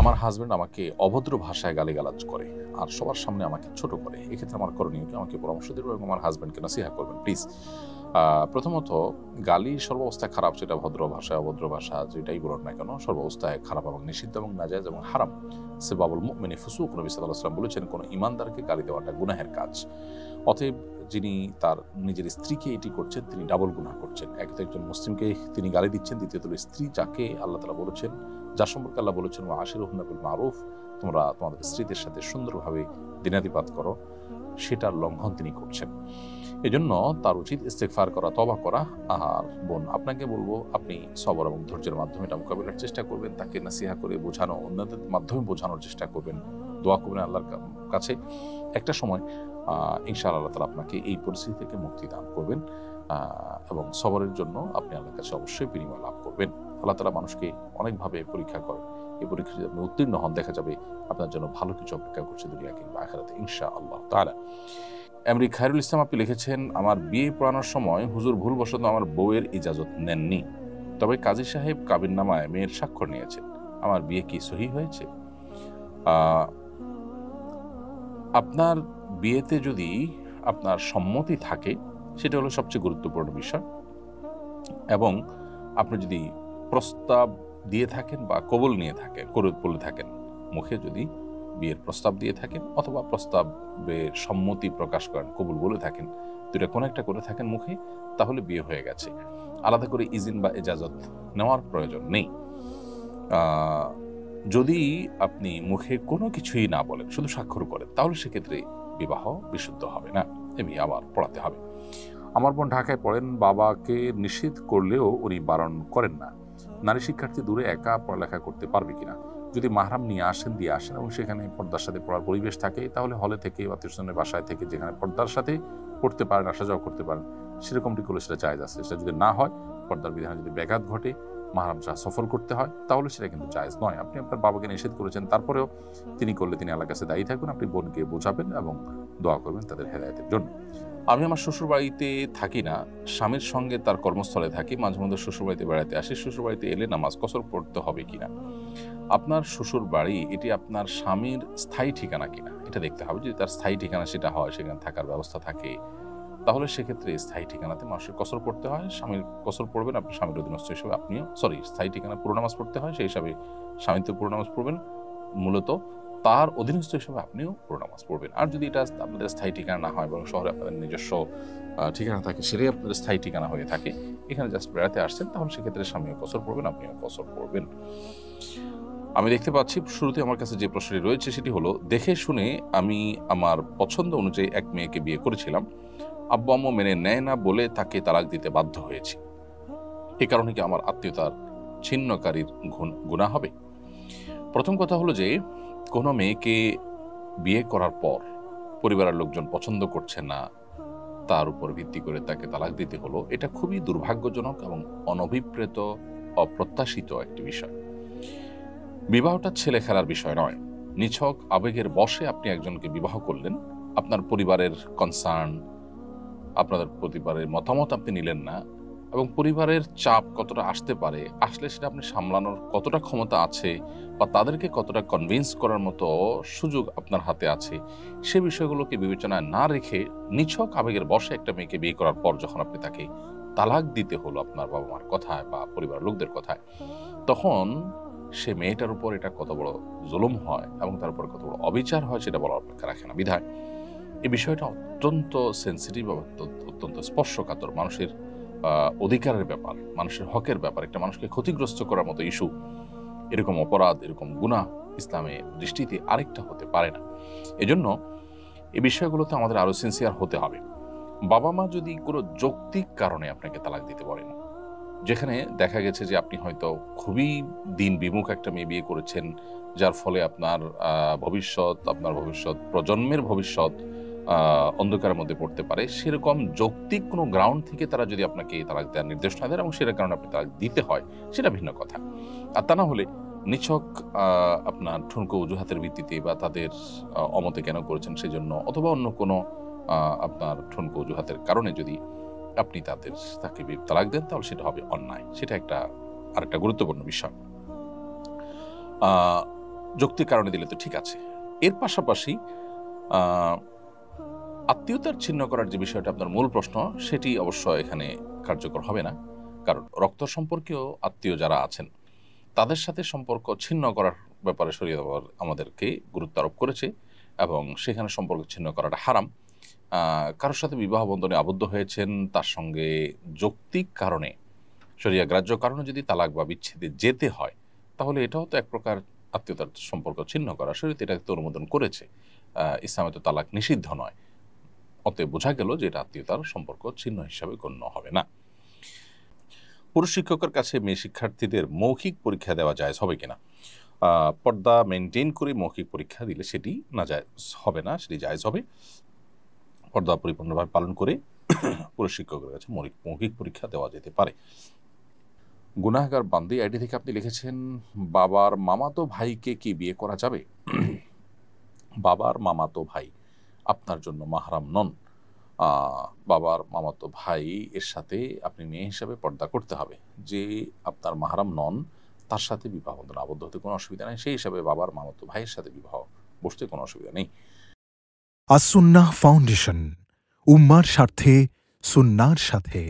আমার হাজব্যান্ড আমাকে অভদ্র ভাষায় গালিগালাজ করে আর সবার সামনে আমাকে ছোট করে, এক্ষেত্রে আমার করণীয় কি? আমাকে পরামর্শ দেবেন এবং আমার হাজব্যান্ডকে নসিহা করবেন প্লিজ। প্রথমত, গালি সর্বাবস্থায় খারাপ, সেটা ভদ্র ভাষায় অভদ্র ভাষা যেটাই বলুন না কেন, সর্বাবস্থায় খারাপ এবং নিষিদ্ধ এবং নাজায়েজ এবং হারাম। সিবাবুল মুমিনি ফুসুক, নবী সাল্লাল্লাহু আলাইহি ওয়াসাল্লাম বলেছেন কোনো ইমানদারকে গালি দেওয়াটা গুনাহের কাজ। অতএব যিনি তার নিজের স্ত্রীকে এটি করছেন তিনি ডাবল গুনাহ করছেন। এক তো একজন মুসলিমকে তিনি গালি দিচ্ছেন, দ্বিতীয়ত স্ত্রী যাকে আল্লাহ তাআলা বলেছেন, যার সম্পর্কে আল্লাহ বলেছেন ওয়া আশিরুহুন্না বিল মারুফ, তোমরা তোমাদের স্ত্রীদের সাথে সুন্দরভাবে দিনাতিপাত করো, সেটার লঙ্ঘন তিনি করছেন। এজন্য তার উচিত ইস্তেগফার করা, তওবা করা। আর বোন, আপনাকে বলবো আপনি সবর এবং ধৈর্যের মাধ্যমে এটা মোকাবিলার চেষ্টা করবেন, তাকে নসিহা করে বোঝানো, অন্যদের মাধ্যমে বোঝানোর চেষ্টা করবেন, দোয়া করবেন আল্লাহর কাছে। একটা সময় ইনশাআল্লাহ আল্লাহ তাআলা আপনাকে এই পরিস্থিতি থেকে মুক্তি দান করবেন এবং সবরের জন্য আপনি আল্লাহর কাছে অবশ্যই বিনিময় লাভ করবেন। আল্লাহ তাআলা মানুষকে অনেকভাবে পরীক্ষা করেন, এই পরীক্ষা যদি আপনি উত্তীর্ণ হন, দেখা যাবে আপনার জন্য ভালো কিছু অপেক্ষা করছে দুনিয়া কিংবা আখিরাতে ইনশাআল্লাহ তাআলা। এমরি খায়রুল ইসলাম আপনি লিখেছেন, আমার বিয়ে পড়ানোর সময় হুজুর ভুলবশত আমার বউয়ের ইজাজত নেননি, তবে কাজী সাহেব কাবিননামায় মেয়ের স্বাক্ষর নিয়েছেন, আমার বিয়ে কি সহিহ হয়েছে? আপনার বিয়েতে যদি আপনার সম্মতি থাকে সেটা হলো সবচেয়ে গুরুত্বপূর্ণ বিষয়, এবং আপনি যদি প্রস্তাব দিয়ে থাকেন বা কবুল নিয়ে থাকেন, বলে থাকেন মুখে, যদি বিয়ের প্রস্তাব দিয়ে থাকেন অথবা প্রস্তাবের সম্মতি প্রকাশ করেন, কবুল বলে থাকেন, দুটা কোনো একটা করে থাকেন মুখে, তাহলে বিয়ে হয়ে গেছে। আলাদা করে ইজিন বা ইজাজত নেওয়ার প্রয়োজন নেই। যদি আপনি মুখে কোনো কিছুই না বলেন, শুধু স্বাক্ষর করেন, তাহলে সেক্ষেত্রে বিবাহ বিশুদ্ধ হবে না, এ বিয়ে আবার পড়াতে হবে। আমার বোন ঢাকায় পড়েন, বাবাকে নিষেধ করলেও উনি বারণ করেন না। নারী শিক্ষার্থী দূরে একা পড়ালেখা করতে পারবে কিনা? যদি মাহরাম নিয়ে আসেন, দিয়ে আসেন এবং সেখানে পর্দার সাথে পড়ার পরিবেশ থাকে, তাহলে হলে থেকে বা আত্মীয়স্বজনের বাসায় থেকে যেখানে পর্দার সাথে পড়তে পারেন, আসা যাওয়া করতে পারেন, সেরকমটি করলে সেটা জায়েজ আছে। সেটা যদি না হয়, পর্দার বিধানে যদি ব্যাঘাত ঘটে, মাহরাম ছাড়া সফর করতে হয়, তাহলে সেটা কিন্তু জায়েজ নয়। আপনি আপনার বাবাকে নিষেধ করেছেন, তারপরেও তিনি করলে তিনি আল্লাহর কাছে দায়ী থাকবেন। আপনি বোনকে বোঝাবেন এবং দোয়া করবেন তাদের হেদায়েতের জন্য। আমি আমার শ্বশুর বাড়িতে থাকি না, স্বামীর সঙ্গে তার কর্মস্থলে থাকি, মাঝে মধ্যে শ্বশুর বাড়িতে বেড়াতে আসি, শ্বশুর বাড়িতে এলে নামাজ কসর পড়তে হবে কিনা? আপনার শ্বশুর বাড়ি এটি আপনার স্বামীর স্থায়ী ঠিকানা কিনা এটা দেখতে হবে। যদি তার স্থায়ী ঠিকানা সেটা হয়, সেখানে থাকার ব্যবস্থা থাকে, তাহলে সেক্ষেত্রে স্থায়ী ঠিকানাতে মানুষের কসর পড়তে হয়, স্বামীর কসর পড়বেন, আপনি স্বামীর অধীনস্থ হিসেবে আপনিও, স্থায়ী ঠিকানা পুরো নামাজ পড়তে হয়, সেই হিসাবে স্বামীতে পুরো নামাজ পড়বেন, মূলত তার অধীনস্থ হিসেবে আপনিও পুরো নামাজ পড়বেন। আর যদি এটা আপনাদের স্থায়ী ঠিকানা না হয় এবং শহরে আপনাদের নিজস্ব ঠিকানা থাকে, সেটাই আপনাদের স্থায়ী ঠিকানা হয়ে থাকে, এখানে জাস্ট বেড়াতে আসছেন, তাহলে সেক্ষেত্রে স্বামীও কসর পড়বেন, আপনিও কসর পড়বেন। আমি দেখতে পাচ্ছি শুরুতে আমার কাছে যে প্রশ্নটি রয়েছে সেটি হলো, দেখে শুনে আমি আমার পছন্দ অনুযায়ী এক মেয়েকে বিয়ে করেছিলাম, আব্বু আম্মু মেনে নেয় না বলে তাকে তালাক দিতে বাধ্য হয়েছি, এ কারণে কি আমার আত্মীয়তার ছিন্নকারীর গুনাহ হবে? প্রথম কথা হলো যে, কোনো মেয়েকে বিয়ে করার পর পরিবারের লোকজন পছন্দ করছে না, তার উপর ভিত্তি করে তাকে তালাক দিতে হলো, এটা খুবই দুর্ভাগ্যজনক এবং অনভিপ্রেত, অপ্রত্যাশিত একটি বিষয়। বিবাহটা ছেলে খেলার বিষয় নয়। নিছক আবেগের বশে আপনি একজনকে বিবাহ করলেন, আপনার পরিবারের কনসার্ন, আপনাদের পরিবারের মতামত আপনি নিলেন না, এবং পরিবারের চাপ কতটা আসতে পারে, আসলে সেটা আপনি সামলানোর কতটা ক্ষমতা আছে বা তাদেরকে কতটা কনভিন্স করার মতো সুযোগ আপনার হাতে আছে, সে বিষয়গুলোকে বিবেচনায় না রেখে নিছক আবেগের বশে একটা মেয়েকে বিয়ে করার পর যখন আপনি তাকে তালাক দিতে হলো আপনার বাবা মার কথায় বা পরিবারের লোকদের কথায়, তখন সে মেয়েটার উপর এটা কত বড় জুলুম হয় এবং তার উপর কত বড় অবিচার হয় সেটা বলার অপেক্ষা রাখে না। বিধায় এই বিষয়টা অত্যন্ত সেন্সিটিভ, অত্যন্ত স্পর্শকাতর, মানুষের অধিকারের ব্যাপার, মানুষের হকের ব্যাপার, একটা মানুষকে ক্ষতিগ্রস্ত করার মতো ইস্যু, এরকম অপরাধ, এরকম গুনাহ ইসলামের দৃষ্টিতে আরেকটা হতে পারে না। এজন্য এই বিষয়গুলোতে আমাদের আরো সিনসিয়ার হতে হবে। বাবা মা যদি কোনো যৌক্তিক কারণে আপনাকে তালাক দিতে বলেন, যেখানে দেখা গেছে যে আপনি হয়তো খুবই দিন বিমুখ একটা মেয়ে বিয়ে করেছেন, যার ফলে আপনার ভবিষ্যৎ প্রজন্মের ভবিষ্যৎ অন্ধকারের মধ্যে পড়তে পারে, সেরকম যৌক্তিক কোনো গ্রাউন্ড থেকে তারা যদি আপনাকে তালাক দেওয়ার নির্দেশনা দেন এবং সেটার কারণে আপনি তালাক দিতে হয়, সেটা ভিন্ন কথা। আর তা না হলে নিছক আপনার ঠুনকো অজুহাতের ভিত্তিতে বা তাদের অমতে কেন করেছেন সেজন্য, অথবা অন্য কোনো আপনার ঠুনকো অজুহাতের কারণে যদি আপনি তাকে তালাক দেন, তাহলে সেটা হবে অন্যায়। সেটা আরেকটা গুরুত্বপূর্ণ বিষয়। যৌক্তিক কারণে দিলে তো ঠিক আছে। এর পাশাপাশি আহ, আত্মীয়তার ছিন্ন করার যে বিষয়টা আপনার মূল প্রশ্ন, সেটি অবশ্য এখানে কার্যকর হবে না। কারণ রক্ত সম্পর্কীয় আত্মীয় যারা আছেন তাদের সাথে সম্পর্ক ছিন্ন করার ব্যাপারে শরীয়ত আমাদেরকে গুরুত্ব আরোপ করেছে, এবং সেখানে সম্পর্ক ছিন্ন করাটা হারাম। কারোর সাথে বিবাহ বন্ধনে আবদ্ধ হয়েছেন, তার সঙ্গে যৌক্তিক কারণে, শরিয়া গ্রাহ্য কারণে যদি তালাক বা বিচ্ছেদে যেতে হয়, তাহলে এটাও তো এক প্রকার আত্মীয়তার সম্পর্ক ছিন্ন করা। শরীয়ত এটাকে তো অনুমোদন করেছে। ইসলামে তো তালাক নিষিদ্ধ নয়। অতএব বোঝা গেল যে এটা আত্মীয়তার সম্পর্ক ছিন্ন হিসাবে গণ্য হবে না। পুরুষ শিক্ষকের কাছে মেয়ে শিক্ষার্থীদের মৌখিক পরীক্ষা দেওয়া জায়েজ হবে কিনা? পর্দা মেনটেন করে মৌখিক পরীক্ষা দিলে সেটি না জায়েজ হবে না, সেটি জায়েজ হবে। পর্দা পরিপূর্ণভাবে পালন করে পুরুষ শিক্ষকের কাছে মৌখিক পরীক্ষা দেওয়া যেতে পারে। গুনাহগার বান্দি আইডি থেকে আপনি লিখেছেন, বাবার মামাতো ভাইকে কি বিয়ে করা যাবে? বাবার মামাতো ভাই আপনার জন্য মাহরাম নন। বাবার মামাতো ভাই এর সাথে আপনি মেয়ে হিসাবে পর্দা করতে হবে। যে আপনার মাহরাম নন তার সাথে বিবাহ বন্ধনে আবদ্ধ হতে কোনো অসুবিধা নেই, সেই হিসাবে বাবার মামাতো ভাইয়ের সাথে বিবাহ বসতে কোনো অসুবিধা নেই। আস-সুন্নাহ ফাউন্ডেশন, উম্মার স্বার্থে সুন্নাহর সাথে।